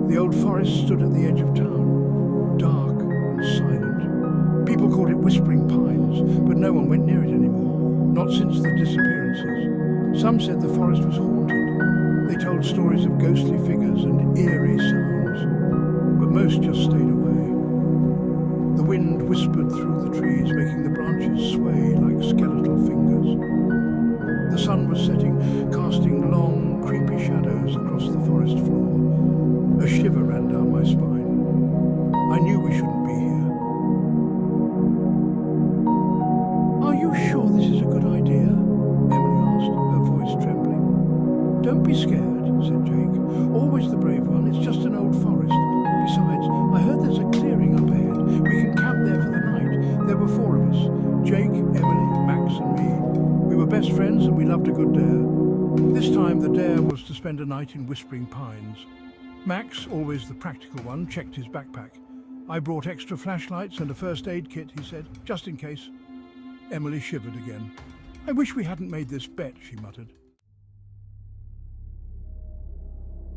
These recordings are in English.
The old forest stood at the edge of town, dark and silent. People called it Whispering Pines, but no one went near it anymore, not since the disappearances. Some said the forest was haunted. They told stories of ghostly figures and eerie sounds, but most just stayed away. The wind whispered through the trees, making the branches sway like skeletal fingers. The sun was setting, casting long, creepy shadows across the forest floor. A shiver ran down my spine. I knew we shouldn't be here. "Are you sure this is a good idea?" Emily asked, her voice trembling. "Don't be scared," said Jake. "Always the brave one. It's just an old forest. Besides, I heard there's a clearing up ahead. We can camp there for the night. There were 4 of us. Jake, Emily, Max and me. We were best friends and we loved a good dare. This time the dare was to spend a night in Whispering Pines. Max, always the practical one, checked his backpack. "I brought extra flashlights and a first aid kit," he said, "just in case." Emily shivered again. "I wish we hadn't made this bet," she muttered.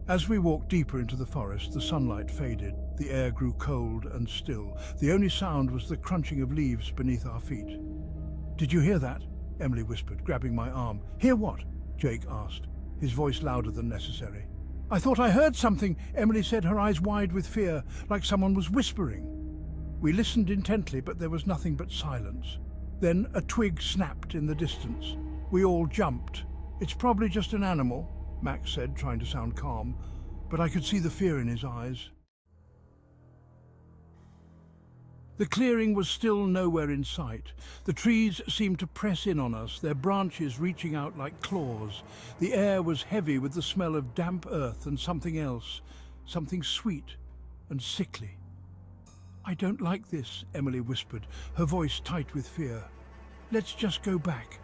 As we walked deeper into the forest, the sunlight faded. The air grew cold and still. The only sound was the crunching of leaves beneath our feet. "Did you hear that?" Emily whispered, grabbing my arm. "Hear what?" Jake asked, his voice louder than necessary. "I thought I heard something," Emily said, her eyes wide with fear, like someone was whispering. We listened intently, but there was nothing but silence. Then a twig snapped in the distance. We all jumped. "It's probably just an animal," Max said, trying to sound calm, but I could see the fear in his eyes. The clearing was still nowhere in sight. The trees seemed to press in on us, their branches reaching out like claws. The air was heavy with the smell of damp earth and something else, something sweet and sickly. "I don't like this," Emily whispered, her voice tight with fear. "Let's just go back."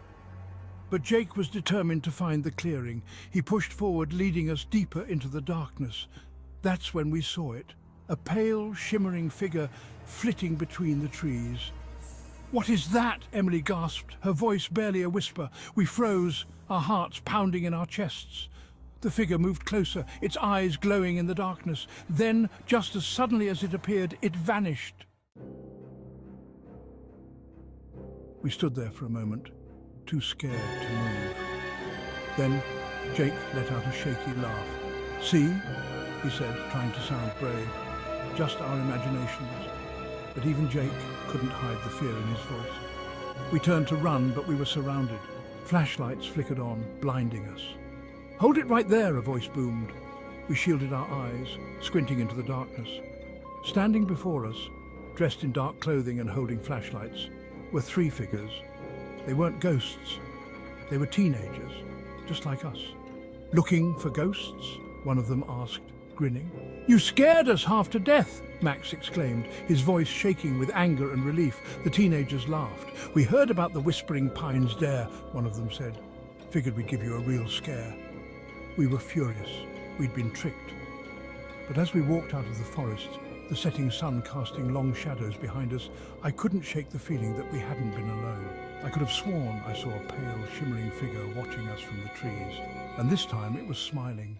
But Jake was determined to find the clearing. He pushed forward, leading us deeper into the darkness. That's when we saw it. A pale, shimmering figure flitting between the trees. "What is that?" Emily gasped, her voice barely a whisper. We froze, our hearts pounding in our chests. The figure moved closer, its eyes glowing in the darkness. Then, just as suddenly as it appeared, it vanished. We stood there for a moment, too scared to move. Then Jake let out a shaky laugh. "See?" he said, trying to sound brave. "Just our imaginations." But even Jake couldn't hide the fear in his voice. We turned to run, but we were surrounded. Flashlights flickered on, blinding us. "Hold it right there," a voice boomed. We shielded our eyes, squinting into the darkness. Standing before us, dressed in dark clothing and holding flashlights, were 3 figures. They weren't ghosts. They were teenagers, just like us. "Looking for ghosts?" one of them asked, grinning. "You scared us half to death," Max exclaimed, his voice shaking with anger and relief. The teenagers laughed. "We heard about the Whispering Pines dare," one of them said. "Figured we'd give you a real scare." We were furious. We'd been tricked. But as we walked out of the forest, the setting sun casting long shadows behind us, I couldn't shake the feeling that we hadn't been alone. I could have sworn I saw a pale, shimmering figure watching us from the trees, and this time it was smiling.